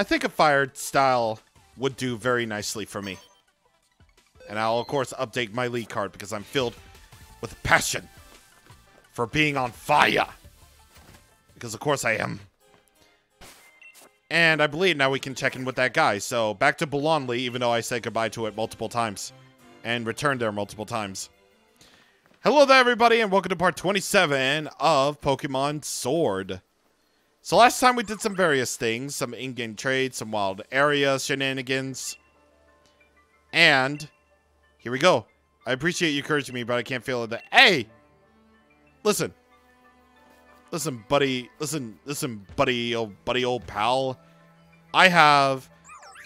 I think a fire style would do very nicely for me. And I'll, of course, update my league card because I'm filled with passion for being on fire. Because, of course, I am. And I believe now we can check in with that guy. So, back to Bolonli, even though I said goodbye to it multiple times. And returned there multiple times. Hello there, everybody, and welcome to part 27 of Pokemon Sword. So, last time we did some various things. Some in-game trades, some wild area shenanigans. And here we go. I appreciate you encouraging me, but I can't feel it. Hey! Listen. Listen, buddy. Listen, buddy, old pal. I have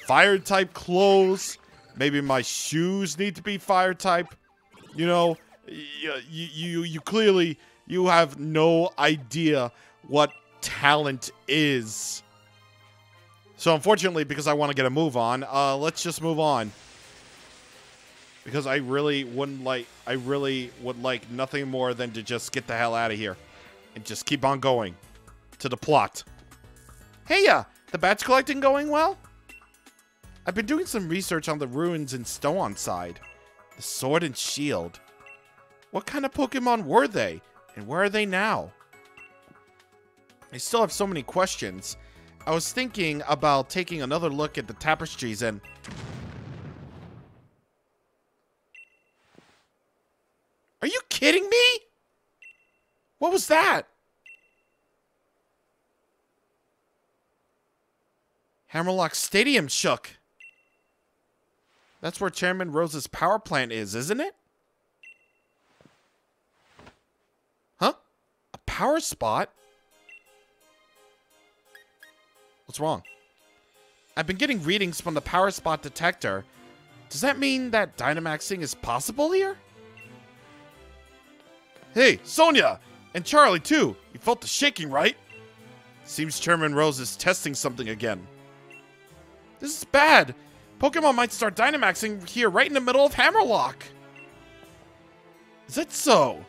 fire-type clothes. Maybe my shoes need to be fire-type. You know, you clearly, you have no idea what talent is. So, unfortunately, because I want to get a move on, let's just move on. Because I really would like nothing more than to just get the hell out of here. And just keep on going to the plot. Hey, the badge collecting going well? I've been doing some research on the ruins in Stone side. The sword and shield. What kind of Pokemon were they? And where are they now? I still have so many questions. I was thinking about taking another look at the tapestries and... Are you kidding me? What was that? Hammerlock Stadium shook. That's where Chairman Rose's power plant is, isn't it? Huh? A power spot? What's wrong? I've been getting readings from the power spot detector. Does that mean that Dynamaxing is possible here? Hey, Sonia! And Charlie, too. You felt the shaking, right? Seems Chairman Rose is testing something again. This is bad. Pokemon might start Dynamaxing here right in the middle of Hammerlock. Is that so?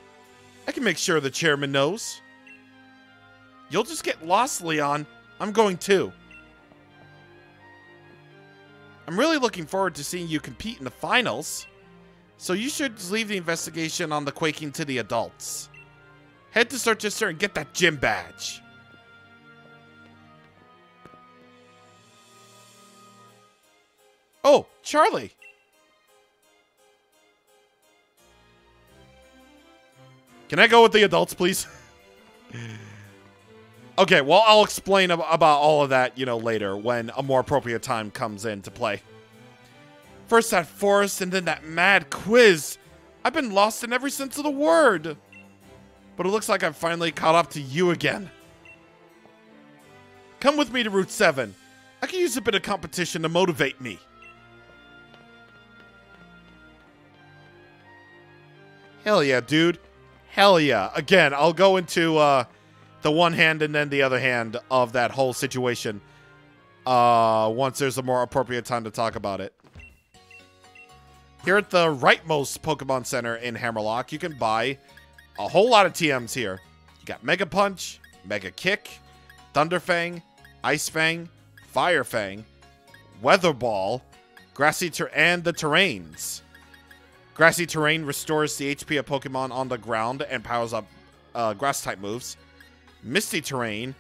I can make sure the chairman knows. You'll just get lost, Leon. I'm going too. I'm really looking forward to seeing you compete in the finals. So you should leave the investigation on the quaking to the adults. Head to Sorchester and get that gym badge. Oh, Charlie. Can I go with the adults, please? Okay, well, I'll explain about all of that, you know, later when a more appropriate time comes into play. First that forest and then that mad quiz. I've been lost in every sense of the word. But it looks like I've finally caught up to you again. Come with me to Route 7. I can use a bit of competition to motivate me. Hell yeah, dude. Hell yeah. Again, I'll go into the one hand and then the other hand of that whole situation once there's a more appropriate time to talk about it. Here at the rightmost Pokemon Center in Hammerlock, you can buy a whole lot of TMs here. You got Mega Punch, Mega Kick, Thunder Fang, Ice Fang, Fire Fang, Weather Ball, Grassy and the Terrains. Grassy Terrain restores the HP of Pokemon on the ground and powers up Grass-type moves. Misty Terrain,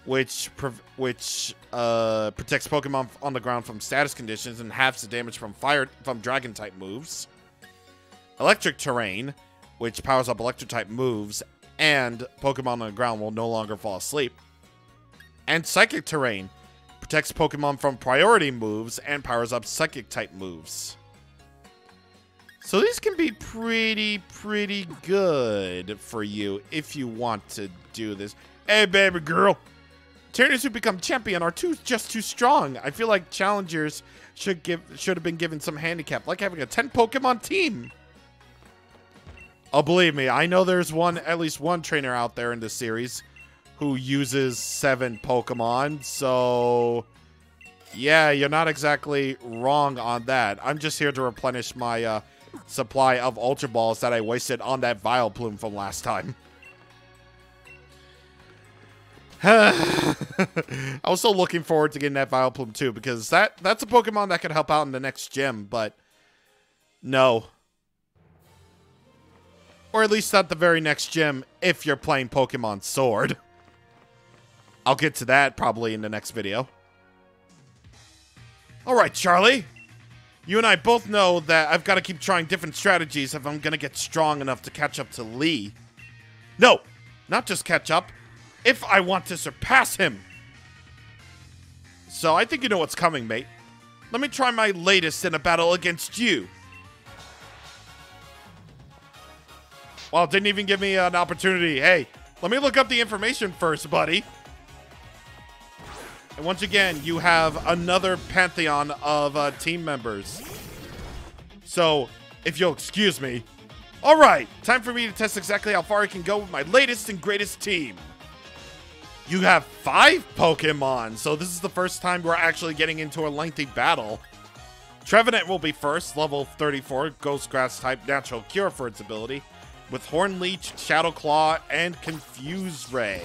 which protects Pokemon on the ground from status conditions and halves the damage from Dragon-type moves. Electric Terrain, which powers up Electric-type moves, and Pokemon on the ground will no longer fall asleep. And Psychic Terrain protects Pokemon from priority moves and powers up Psychic-type moves. So these can be pretty good for you if you want to do this. Hey, baby girl. Trainers who become champion are just too strong. I feel like challengers should have been given some handicap, like having a 10 Pokemon team. Oh, believe me, I know there's at least one trainer out there in this series who uses 7 Pokemon, so yeah, you're not exactly wrong on that. I'm just here to replenish my supply of Ultra Balls that I wasted on that Vileplume from last time. I was still looking forward to getting that Vileplume too, because that's a Pokemon that could help out in the next gym, but no. Or at least not the very next gym if you're playing Pokemon Sword. I'll get to that probably in the next video. Alright, Charlie. You and I both know that I've got to keep trying different strategies if I'm going to get strong enough to catch up to Lee. No, not just catch up. If I want to surpass him. So I think you know what's coming, mate. Let me try my latest in a battle against you. Well, didn't even give me an opportunity. Hey, let me look up the information first, buddy. And once again, you have another pantheon of team members. So, if you'll excuse me. All right, time for me to test exactly how far I can go with my latest and greatest team. You have 5 Pokemon, so this is the first time we're actually getting into a lengthy battle. Trevenant will be first, level 34, Ghost Grass type, Natural Cure for its ability, with Horn Leech, Shadow Claw, and Confuse Ray.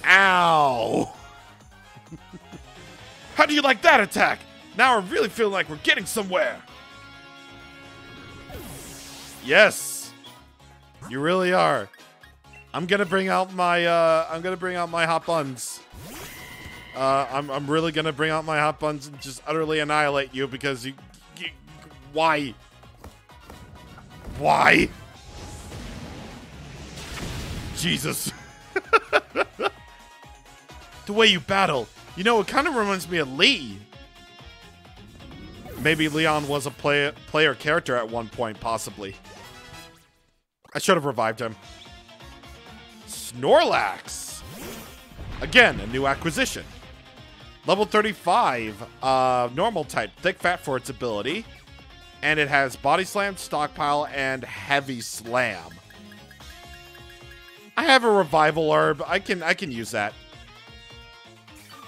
Ow! How do you like that attack? Now I really feel like we're getting somewhere. Yes, you really are. I'm gonna bring out my hot buns. I'm really gonna bring out my hot buns and just utterly annihilate you because you why? Why? Jesus. The way you battle, you know, it kind of reminds me of Lee. Maybe Leon was a player character at one point, possibly. I should have revived him. Snorlax. Again, a new acquisition. Level 35, normal type, thick fat for its ability. And it has Body Slam, Stockpile, and Heavy Slam. I have a Revival Herb. I can use that.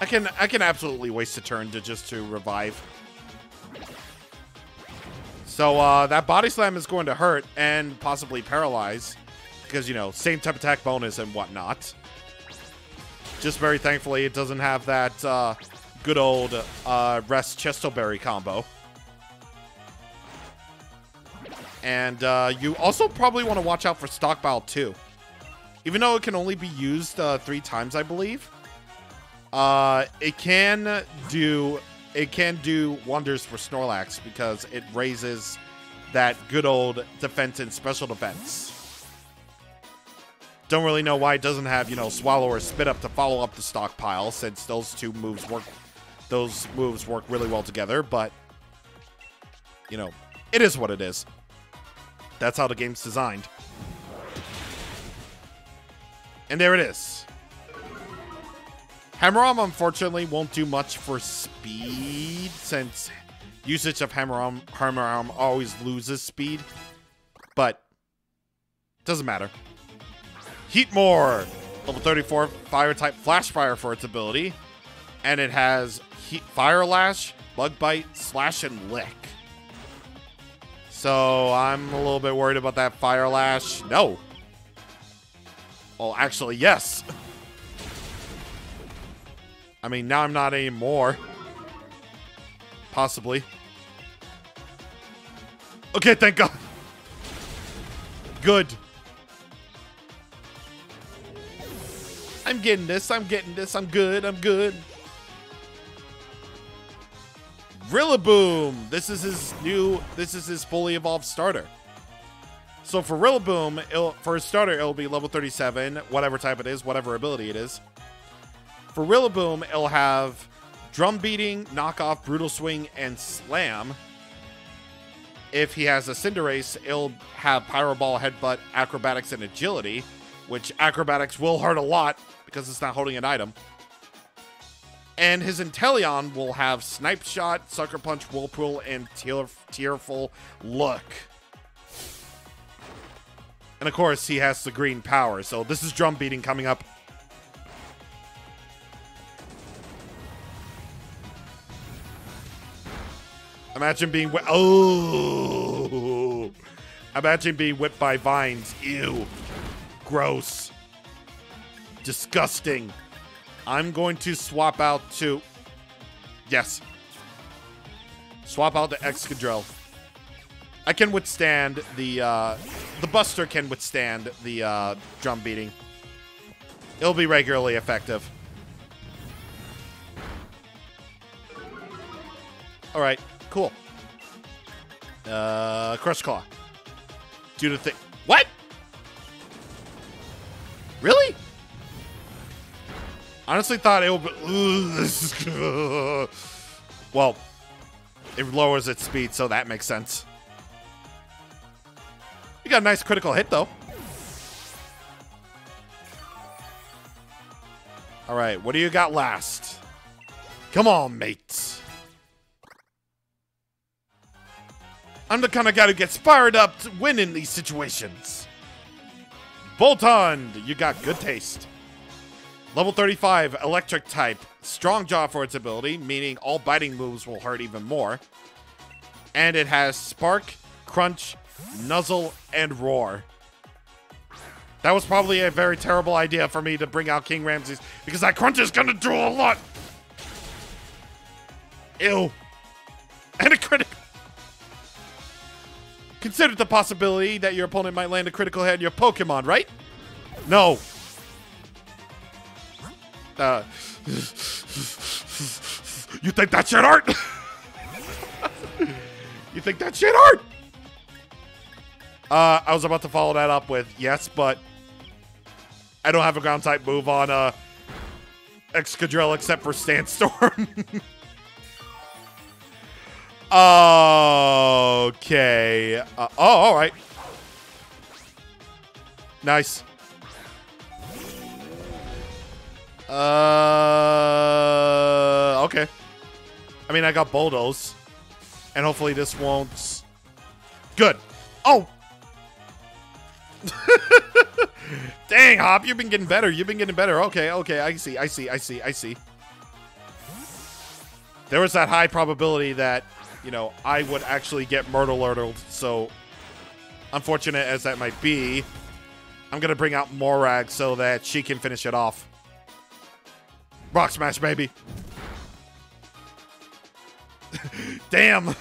I can absolutely waste a turn to revive. So that Body Slam is going to hurt and possibly paralyze. Because, you know, same type attack bonus and whatnot. Just very thankfully, it doesn't have that good old Rest Chestoberry combo. And you also probably want to watch out for Stockpile too. Even though it can only be used 3 times, I believe. It can do wonders for Snorlax because it raises that good old defense and special defense. Don't really know why it doesn't have, you know, Swallow or Spit Up to follow up the Stockpile, since those moves work really well together, but you know, it is what it is. That's how the game's designed. And there it is. Hammer-Arm, unfortunately, won't do much for speed, since usage of Hammer-Arm always loses speed. But, doesn't matter. Heatmore, level 34, Fire-type Flash Fire for its ability. And it has Fire Lash, Bug Bite, Slash, and Lick. So, I'm a little bit worried about that Fire Lash. No. Well, actually, yes. I mean, now I'm not anymore. Possibly. Okay, thank God. Good. I'm getting this. I'm getting this. I'm good. I'm good. Rillaboom. This is his fully evolved starter. So for Rillaboom, for his starter, it'll be level 37, whatever type it is, whatever ability it is. For Rillaboom, it'll have Drum Beating, Knockoff, Brutal Swing, and Slam. If he has a Cinderace, it'll have Pyro Ball, Headbutt, Acrobatics, and Agility, which Acrobatics will hurt a lot because it's not holding an item. And his Inteleon will have Snipe Shot, Sucker Punch, Whirlpool, and Tearful Look. And of course, he has the green power, so this is Drum Beating coming up. Imagine being imagine being whipped by vines. Ew. Gross. Disgusting. I'm going to swap out to... Yes. Swap out the Excadrill. I can withstand the Buster can withstand the drum beating. It'll be regularly effective. Alright, cool. Crush Claw. Do the thing. What? Really? Honestly thought it would be... Well, it lowers its speed, so that makes sense. You got a nice critical hit, though. Alright, what do you got last? Come on, mate. I'm the kind of guy who gets fired up to win in these situations. Boltund, you got good taste. Level 35, electric type. Strong jaw for its ability, meaning all biting moves will hurt even more. And it has Spark, Crunch, Nuzzle, and Roar. That was probably a very terrible idea for me to bring out King Ramses, because that Crunch is gonna do a lot. Ew. And a critical. Consider the possibility that your opponent might land a critical hit on your Pokemon, right? No. You think that shit hurt? You think that shit hurt? I was about to follow that up with yes, but I don't have a ground type move on Excadrill except for Sandstorm. Okay. Oh, all right. Nice. Okay. I mean, I got Bulldoze. And hopefully this won't... Good. Oh! Dang, Hop, you've been getting better. You've been getting better. Okay, okay, I see. There was that high probability that, you know, I would actually get Myrtle-Urdled, so unfortunate as that might be, I'm going to bring out Morag so that she can finish it off. Rock Smash, baby. Damn.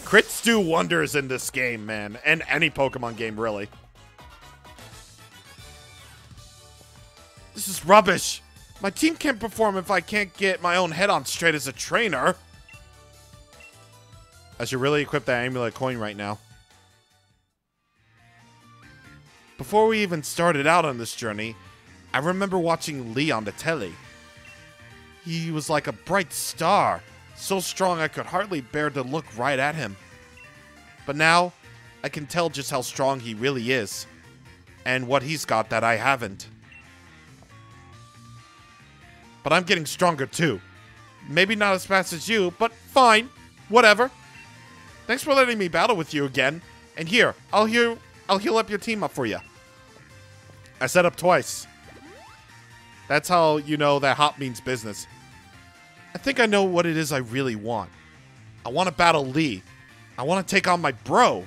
Crits do wonders in this game, man. And any Pokemon game, really. This is rubbish. My team can't perform if I can't get my own head on straight as a trainer. I should really equip that amulet coin right now. Before we even started out on this journey, I remember watching Lee on the telly. He was like a bright star, so strong I could hardly bear to look right at him. But now, I can tell just how strong he really is, and what he's got that I haven't. But I'm getting stronger too. Maybe not as fast as you, but fine. Whatever. Thanks for letting me battle with you again. And here, I'll heal up your team up for you. I set up twice. That's how you know that Hop means business. I think I know what it is I really want. I want to battle Lee. I want to take on my bro.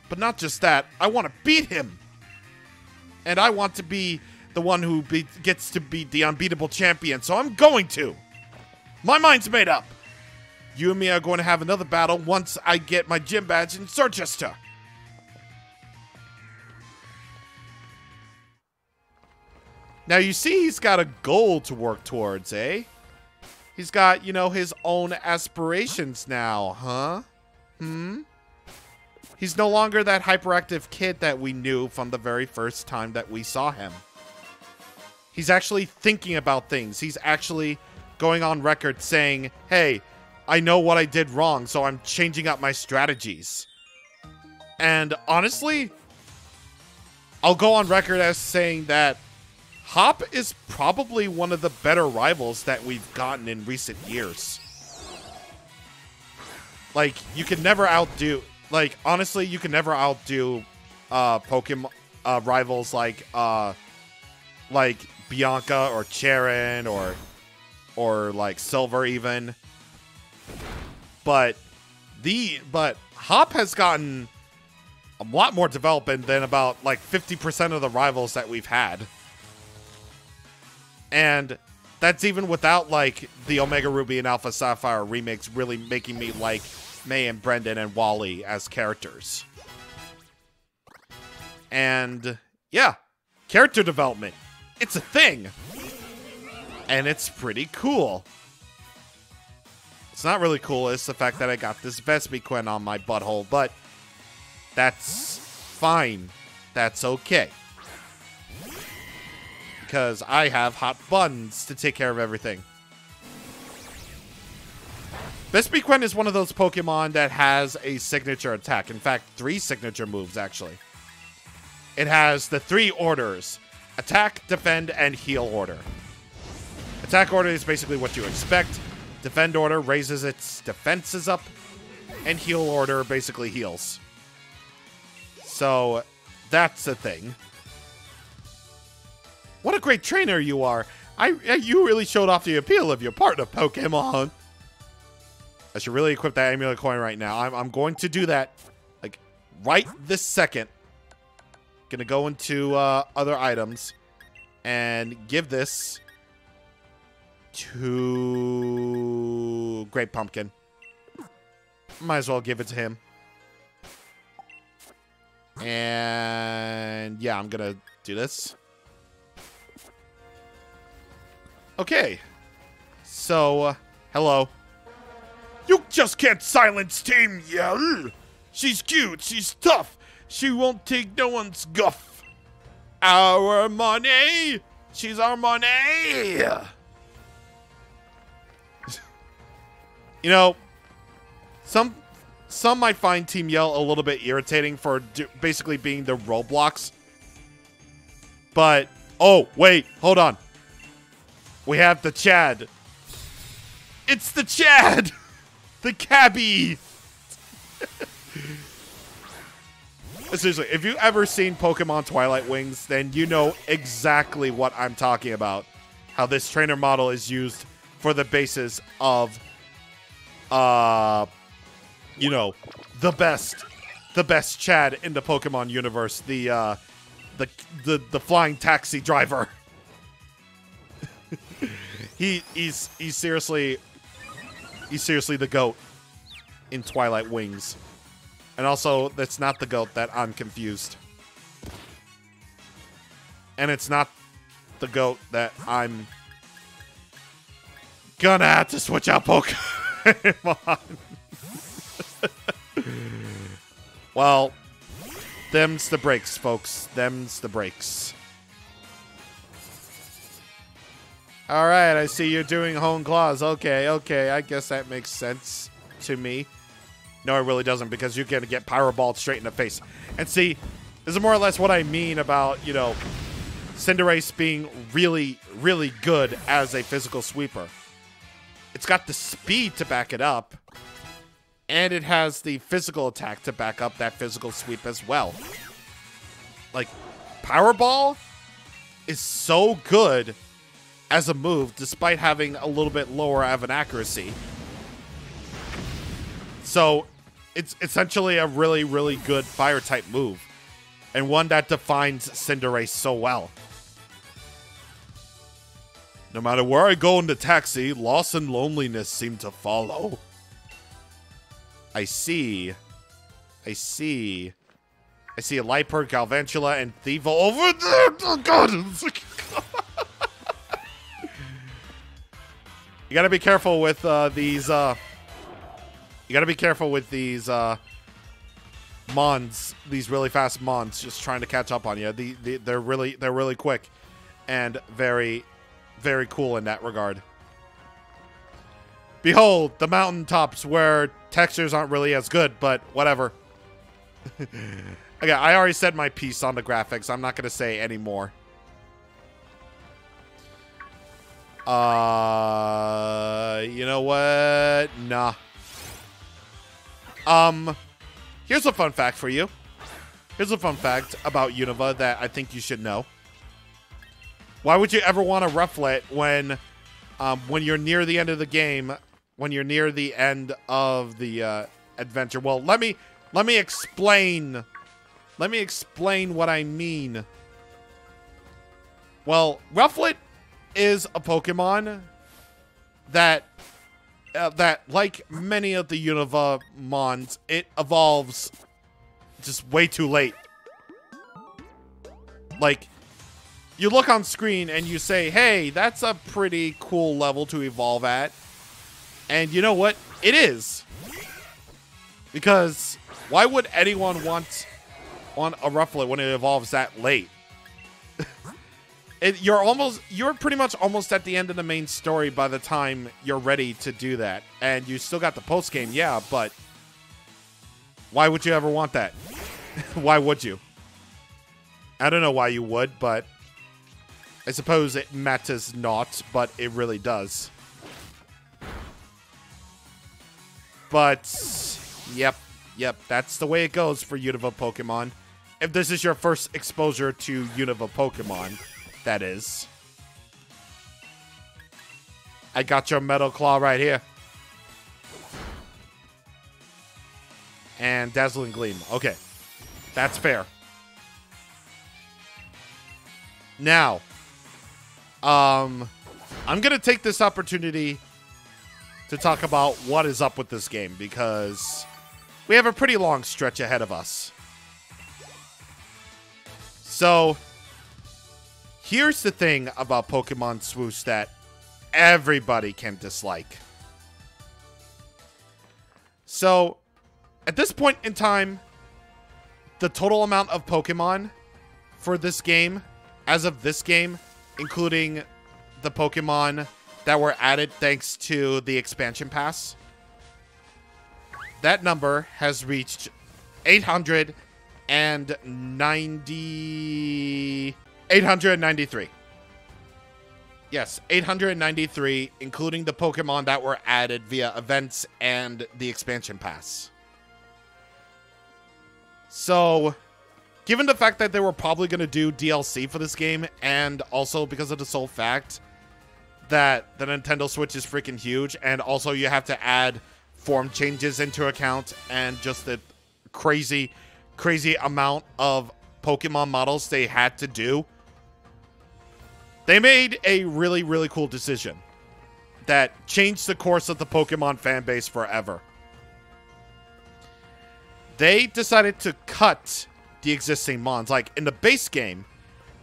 But not just that, I want to beat him. And I want to be the one who gets to beat the unbeatable champion, so I'm going to. My mind's made up. You and me are going to have another battle once I get my gym badge in Dorchester. Now, you see he's got a goal to work towards, eh? He's got, you know, his own aspirations now, huh? He's no longer that hyperactive kid that we knew from the very first time that we saw him. He's actually thinking about things. He's actually going on record saying, hey, I know what I did wrong, so I'm changing up my strategies. And honestly, I'll go on record as saying that Hop is probably one of the better rivals that we've gotten in recent years. Like, you can never outdo... Like, honestly, you can never outdo Pokemon rivals like Bianca or Charon or like Silver even. But Hop has gotten a lot more development than about like 50% of the rivals that we've had. And that's even without, like, the Omega Ruby and Alpha Sapphire remakes really making me like May and Brendan and Wally as characters. And, yeah, character development. It's a thing. And it's pretty cool. It's not really cool. It's the fact that I got this Vespiquen on my butthole, but that's fine. That's okay. Because I have hot buns to take care of everything. Vespiquen is one of those Pokemon that has a signature attack. In fact, 3 signature moves, actually. It has the 3 orders. Attack, defend, and heal order. Attack order is basically what you expect. Defend order raises its defenses up. And heal order basically heals. So, that's the thing. What a great trainer you are. You really showed off the appeal of your partner, Pokemon. I should really equip that amulet coin right now. I'm going to do that, like, right this second. Gonna go into other items and give this to Great Pumpkin. Might as well give it to him. And yeah, I'm gonna do this. Okay. So, hello. You just can't silence Team Yell. She's cute, she's tough. She won't take no one's guff. Our money. She's our money. You know, some might find Team Yell a little bit irritating for basically being the Roblox. But, oh, wait, hold on. We have the Chad. It's the Chad! The cabbie! Seriously, if you've ever seen Pokemon Twilight Wings, then you know exactly what I'm talking about. How this trainer model is used for the basis of, you know, the best Chad in the Pokemon universe. The flying taxi driver. He's seriously the GOAT in Twilight Wings. And also, that's not the GOAT that I'm confused. And it's not the GOAT that I'm gonna have to switch out Pokemon. Well, them's the breaks, folks. Them's the breaks. Alright, I see you're doing Hone Claws. Okay, I guess that makes sense to me. No, it really doesn't, because you're going to get Pyro Balled straight in the face. And see, this is more or less what I mean about, you know, Cinderace being really, really good as a physical sweeper. It's got the speed to back it up, and it has the physical attack to back up that physical sweep as well. Like, Power Ball is so good as a move, despite having a little bit lower of an accuracy. So, it's essentially a really, really good fire-type move, and one that defines Cinderace so well. No matter where I go in the taxi, loss and loneliness seem to follow. I see a Liepard, Galvantula, and Thievul over there. Oh, God. You gotta be careful with these. You gotta be careful with these Mons, these really fast Mons, just trying to catch up on you. They're really quick, and very, very cool in that regard. Behold, the mountaintops where textures aren't really as good, but whatever. Okay, I already said my piece on the graphics. I'm not gonna say any more. You know what? Nah. Here's a fun fact for you. Here's a fun fact about Unova that I think you should know. Why would you ever want to rufflet when you're near the end of the game, when you're near the end of the adventure? Well, let me explain. Let me explain what I mean. Well, rufflet is a Pokemon that, like many of the Unova Mons, it evolves just way too late. Like, you look on screen and you say, hey, that's a pretty cool level to evolve at. And you know what? It is. Because why would anyone want a Rufflet when it evolves that late? You're pretty much almost at the end of the main story by the time you're ready to do that. And you still got the post game, yeah, but why would you ever want that? Why would you? I don't know why you would, but I suppose it matters not, but it really does. But yep, that's the way it goes for Unova Pokemon. If this is your first exposure to Unova Pokemon, that is. I got your Metal Claw right here. And Dazzling Gleam. Okay. That's fair. Now, I'm going to take this opportunity to talk about what is up with this game, because we have a pretty long stretch ahead of us. So, here's the thing about Pokemon Swoosh that everybody can dislike. So, at this point in time, the total amount of Pokemon for this game, as of this game, including the Pokemon that were added thanks to the expansion pass, that number has reached 893. Yes, 893, including the Pokemon that were added via events and the expansion pass. So, given the fact that they were probably going to do DLC for this game, and also because of the sole fact that the Nintendo Switch is freaking huge, and also you have to add form changes into account, and just the crazy amount of Pokemon models they had to do, they made a really cool decision that changed the course of the Pokemon fan base forever. They decided to cut the existing mons. Like, in the base game,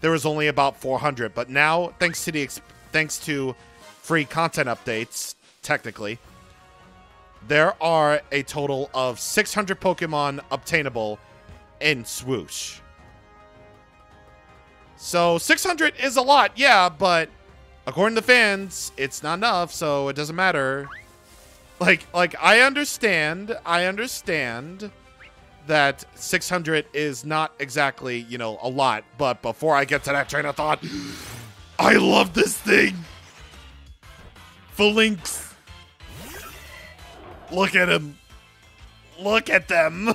there was only about 400, but now, thanks to free content updates, technically, there are a total of 600 Pokemon obtainable in Swoosh. So 600 is a lot, yeah, but according to fans, it's not enough, so it doesn't matter. Like I understand that 600 is not exactly, you know, a lot, but before I get to that train of thought, I love this thing. Falinks. Look at him. Look at them.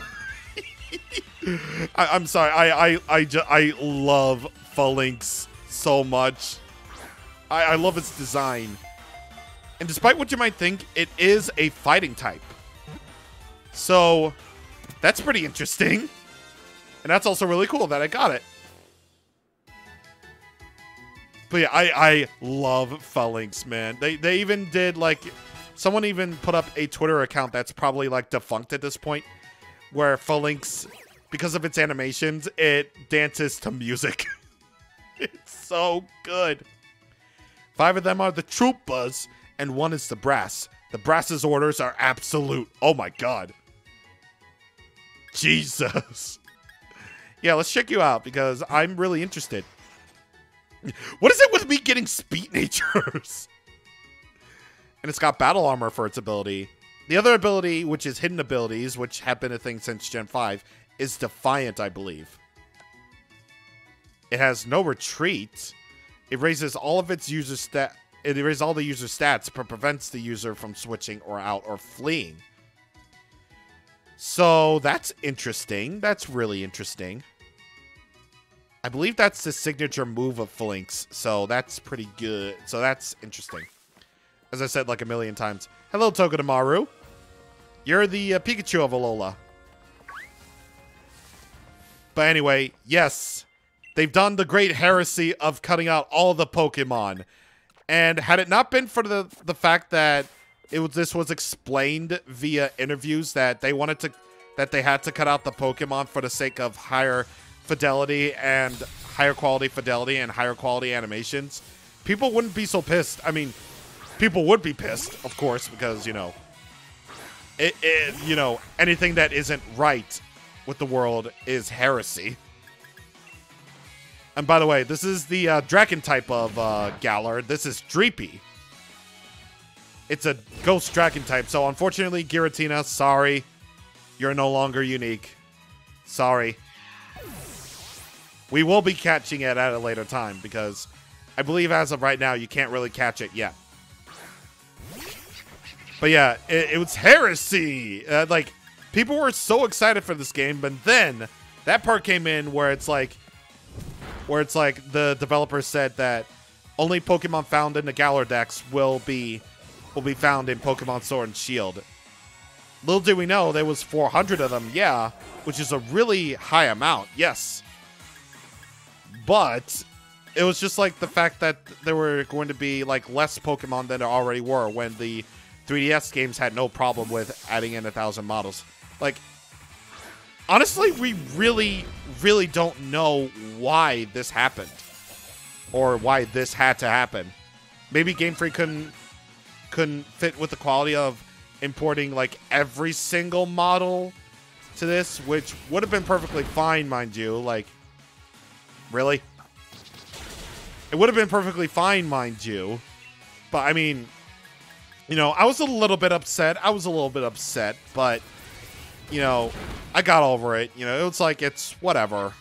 I'm sorry. I love Falinks so much. I love its design. And despite what you might think, it is a fighting type. So, that's pretty interesting. And that's also really cool that I got it. But yeah, I love Falinks, man. They even did, like, someone even put up a Twitter account that's probably, like, defunct at this point, where Falinks, because of its animations, it dances to music. It's so good. 5 of them are the Troopas, and 1 is the Brass. The Brass's orders are absolute. Oh my god. Jesus. Yeah, let's check you out, because I'm really interested. What is it with me getting speed natures? And it's got battle armor for its ability. The other ability, which is hidden abilities, which have been a thing since Gen 5, is Defiant, I believe. It has no retreat. It raises all of its user It erases all the user stats, but prevents the user from switching or out or fleeing. So that's interesting. That's really interesting. I believe that's the signature move of Falinks, so that's pretty good. So that's interesting. As I said like a million times. Hello, Togedemaru. You're the Pikachu of Alola. But anyway, yes. They've done the great heresy of cutting out all the Pokemon. And had it not been for the fact that this was explained via interviews that they had to cut out the Pokemon for the sake of higher fidelity and higher quality fidelity and higher quality animations, people wouldn't be so pissed. I mean, people would be pissed, of course, because, you know, anything that isn't right with the world is heresy. And by the way, this is the dragon type of Galar. This is Dreepy. It's a ghost dragon type. So unfortunately, Giratina, sorry. You're no longer unique. Sorry. We will be catching it at a later time because I believe as of right now, you can't really catch it yet. But yeah, it was heresy. Like, people were so excited for this game, but then that part came in where it's like the developer said that only Pokemon found in the Galar Dex will be found in Pokemon Sword and Shield. Little did we know there was 400 of them, yeah, which is a really high amount, yes. But it was just like the fact that there were going to be like less Pokemon than there already were when the 3DS games had no problem with adding in 1,000 models. Like, honestly, we really, really don't know why this happened. Or why this had to happen. Maybe Game Freak couldn't fit with the quality of importing like every single model to this, which would have been perfectly fine, mind you. Like, really? It would have been perfectly fine, mind you. But, I mean, you know, I was a little bit upset. But, you know, I got over it. You know, it was like, it's whatever.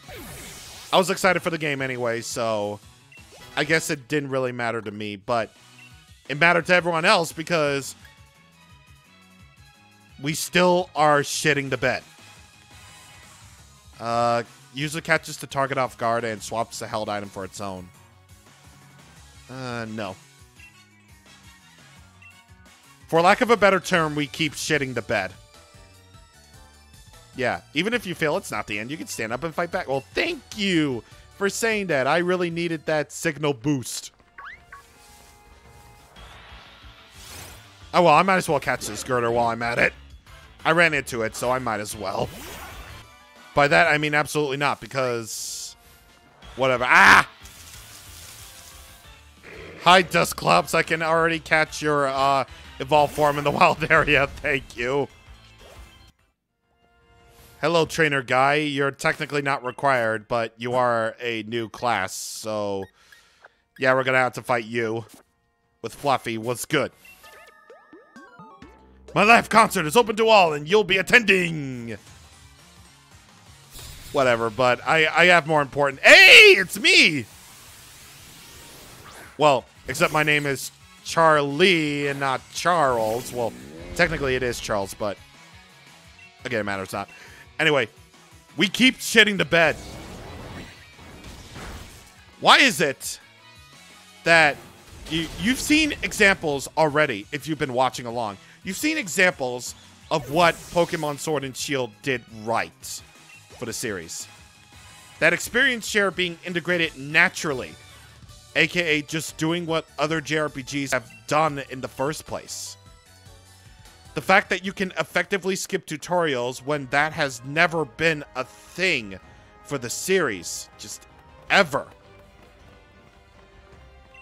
I was excited for the game anyway, so I guess it didn't really matter to me. But it mattered to everyone else because we still are shitting the bed. User catches the target off guard and swaps the held item for its own. No. For lack of a better term, we keep shitting the bed. Yeah, even if you fail, it's not the end. You can stand up and fight back. Well, thank you for saying that. I really needed that signal boost. Oh, well, I might as well catch this girder while I'm at it. I ran into it, so I might as well. By that, I mean absolutely not, because whatever. Ah! Hi, Dusclops. I can already catch your evolved form in the wild area. Thank you. Hello, trainer guy. You're technically not required, but you are a new class, so yeah, we're gonna have to fight you with Fluffy. What's good? My live concert is open to all, and you'll be attending. Whatever, but I have more important. Hey, it's me. Well, except my name is Charlie and not Charles. Well, technically it is Charles, but again, it matters not. Anyway, we keep shitting the bed. Why is it that you've seen examples already, if you've been watching along? You've seen examples of what Pokemon Sword and Shield did right for the series. That experience share being integrated naturally, aka just doing what other JRPGs have done in the first place. The fact that you can effectively skip tutorials when that has never been a thing for the series, just ever.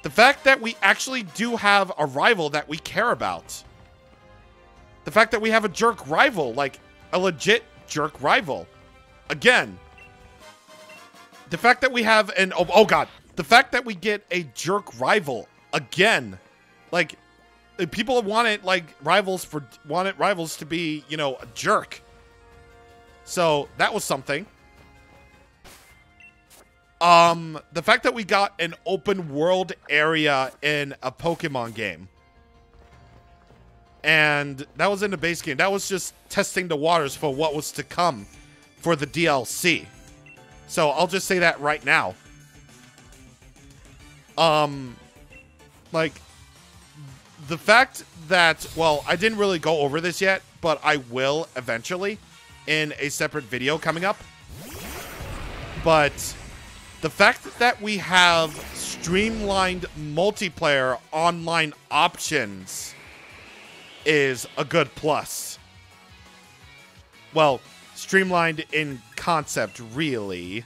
The fact that we actually do have a rival that we care about. The fact that we have a jerk rival, like a legit jerk rival. Again. The fact that we have an, oh god. The fact that we get a jerk rival again. Like, people wanted rivals to be, you know, a jerk. So that was something. The fact that we got an open world area in a Pokemon game. And that was in the base game. That was just testing the waters for what was to come for the DLC. So I'll just say that right now. Like, the fact that, well, I didn't really go over this yet, but I will eventually in a separate video coming up. But the fact that we have streamlined multiplayer online options is a good plus. Well, streamlined in concept, really.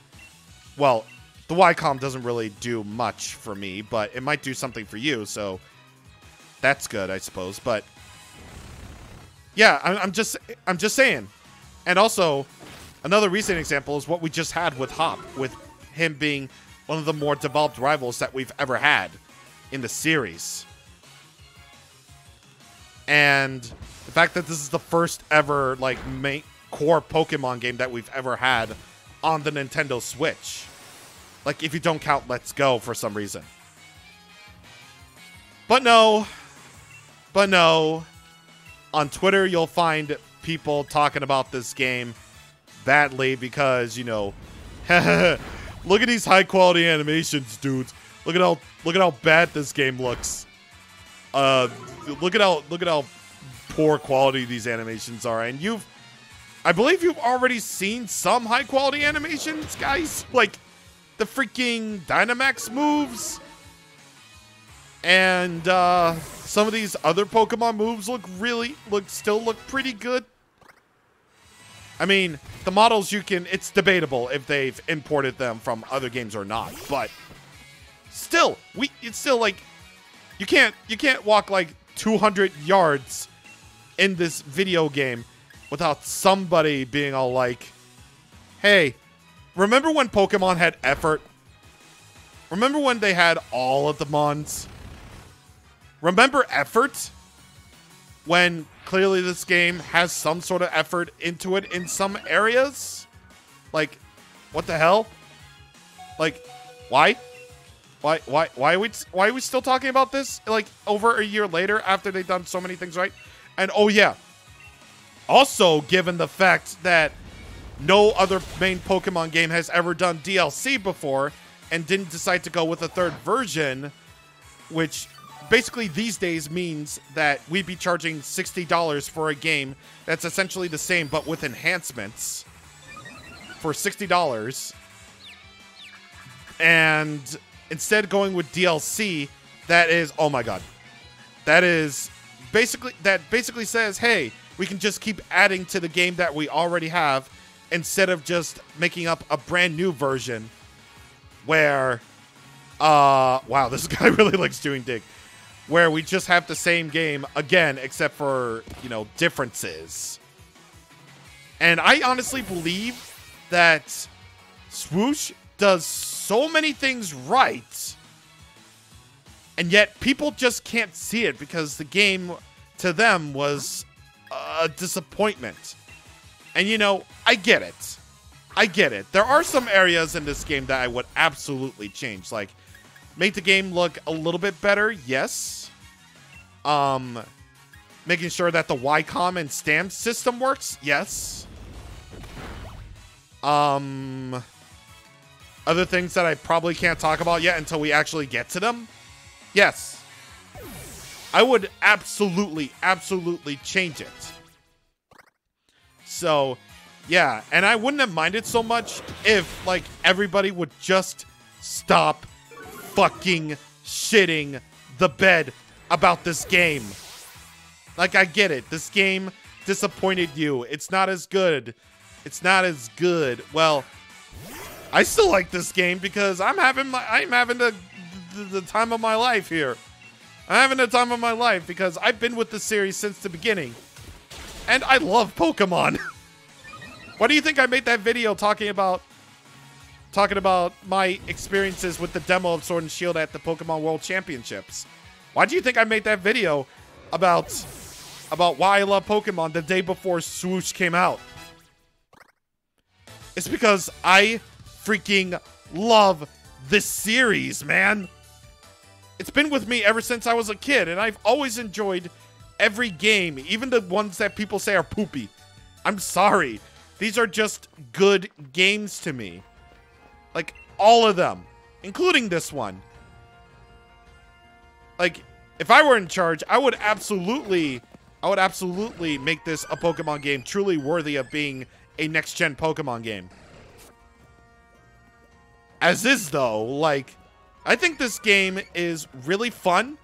Well, the Ycom doesn't really do much for me, but it might do something for you, so that's good, I suppose. But yeah, I'm just saying. And also, another recent example is what we just had with Hop, with him being one of the more developed rivals that we've ever had in the series. And the fact that this is the first ever, like, main core Pokemon game that we've ever had on the Nintendo Switch. Like, if you don't count Let's Go for some reason. But no. On Twitter, you'll find people talking about this game badly because, you know, look at these high-quality animations, dudes. Look at how bad this game looks. Look at how poor quality these animations are. And I believe you've already seen some high-quality animations, guys. Like the freaking Dynamax moves. And some of these other Pokemon moves still look pretty good. I mean, the models it's debatable if they've imported them from other games or not, but still, it's still like you can't walk like 200 yards in this video game without somebody being all like, "Hey, remember when Pokemon had effort? Remember when they had all of the mons? Remember effort? When clearly this game has some sort of effort into it in some areas? Like, what the hell? Like, why? Why are we still talking about this? Like, over a year later after they've done so many things right? And, oh yeah. Also, given the fact that no other main Pokemon game has ever done DLC before and didn't decide to go with a third version, which basically these days means that we'd be charging $60 for a game that's essentially the same but with enhancements for $60. And instead going with DLC, that is, oh my god. That basically says, hey, we can just keep adding to the game that we already have instead of just making up a brand new version where, wow, this guy really likes doing dig. Where we just have the same game again, except for, you know, differences. And I honestly believe that Swoosh does so many things right, and yet people just can't see it because the game to them was a disappointment. And, you know, I get it. I get it. There are some areas in this game that I would absolutely change. Like, make the game look a little bit better, yes. Making sure that the Ycom and stamp system works, yes. Other things that I probably can't talk about yet until we actually get to them, yes. I would absolutely change it. So, yeah, and I wouldn't have minded so much if, like, everybody would just stop fucking shitting the bed about this game. Like, I get it. This game disappointed you. It's not as good. It's not as good. Well, I still like this game because I'm having the time of my life here. I'm having the time of my life because I've been with the series since the beginning. And I love Pokemon. Why do you think I made that video talking about my experiences with the demo of Sword and Shield at the Pokemon World Championships? Why do you think I made that video about why I love Pokemon the day before Swoosh came out? It's because I freaking love this series, man. It's been with me ever since I was a kid, and I've always enjoyed every game, even the ones that people say are poopy. I'm sorry. These are just good games to me. Like, all of them, including this one. Like, if I were in charge, I would absolutely make this a Pokemon game truly worthy of being a next-gen Pokemon game. As is, though, like, I think this game is really fun,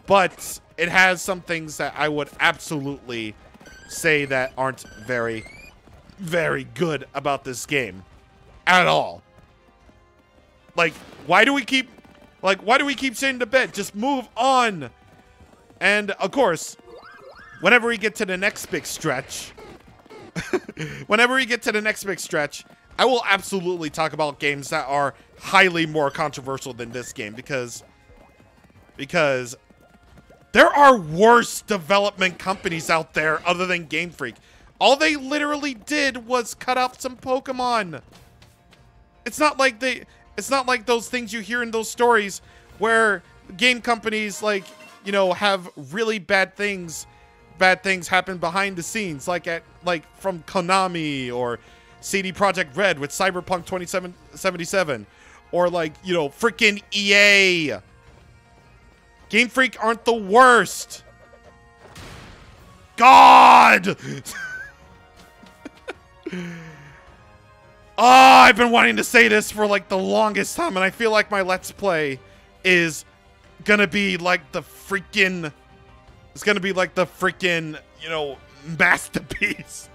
but it has some things that I would absolutely say that aren't very, very good about this game at all. Like, why do we keep saying to bed? Just move on. And of course, whenever we get to the next big stretch, I will absolutely talk about games that are highly more controversial than this game because there are worse development companies out there other than Game Freak. All they literally did was cut out some Pokemon. It's not like those things you hear in those stories where game companies, like, you know, have really bad things happen behind the scenes, like from Konami or CD Projekt Red with Cyberpunk 2077, or like, you know, freaking EA. Game Freak aren't the worst. God! Oh, I've been wanting to say this for like the longest time, and I feel like my Let's Play is gonna be like the freaking... It's gonna be like the freaking, you know, masterpiece.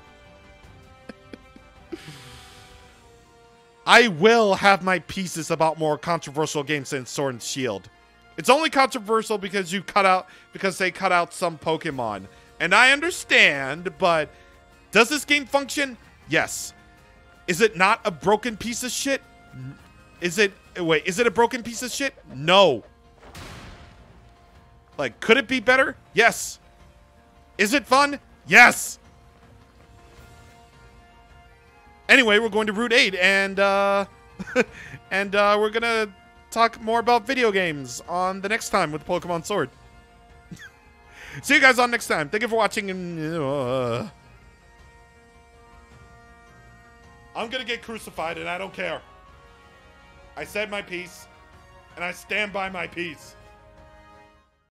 I will have my pieces about more controversial games than Sword and Shield. It's only controversial because they cut out some Pokemon. And I understand, but does this game function? Yes. Is it not a broken piece of shit? Is it a broken piece of shit? No. Like, could it be better? Yes. Is it fun? Yes. Anyway, we're going to Route 8, and we're gonna talk more about video games on the next time with Pokemon Sword. See you guys on next time. Thank you for watching, and I'm gonna get crucified, and I don't care. I said my piece, and I stand by my piece.